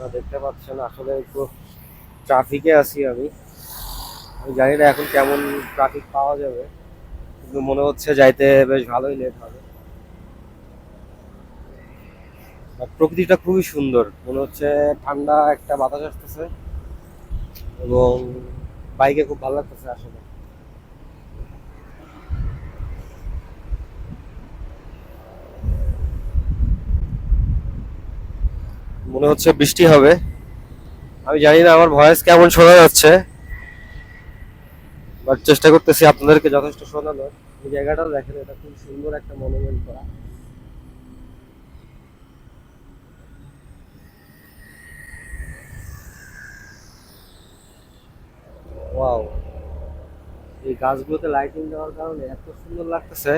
আপনারা দেখতে পাচ্ছেন আসলে একটু ট্রাফিকে আছি আমি। আমি জানি না এখন কেমন ট্রাফিক পাওয়া যাবে, কিন্তু মনে হচ্ছে যাইতে বেশ ভালোই লেট হবে। আর প্রকৃতিটা খুবই সুন্দর, মনে হচ্ছে ঠান্ডা একটা বাতাস আসতেছে এবং বাইকে খুব ভালো লাগতেছে আসলে। মনে হচ্ছে বৃষ্টি হবে। আমি জানি না আমার ভয়েস কেমন শোনা যাচ্ছে, বাট চেষ্টা করতেছি আপনাদেরকে যথেষ্ট শোনানোর। এই জায়গাটাও দেখেন, এটা খুব সুন্দর একটা মনুমেন্ট করা। ওয়াও, এই গাছগুলোতে লাইটিং দেওয়ার কারণে এত সুন্দর লাগতেছে।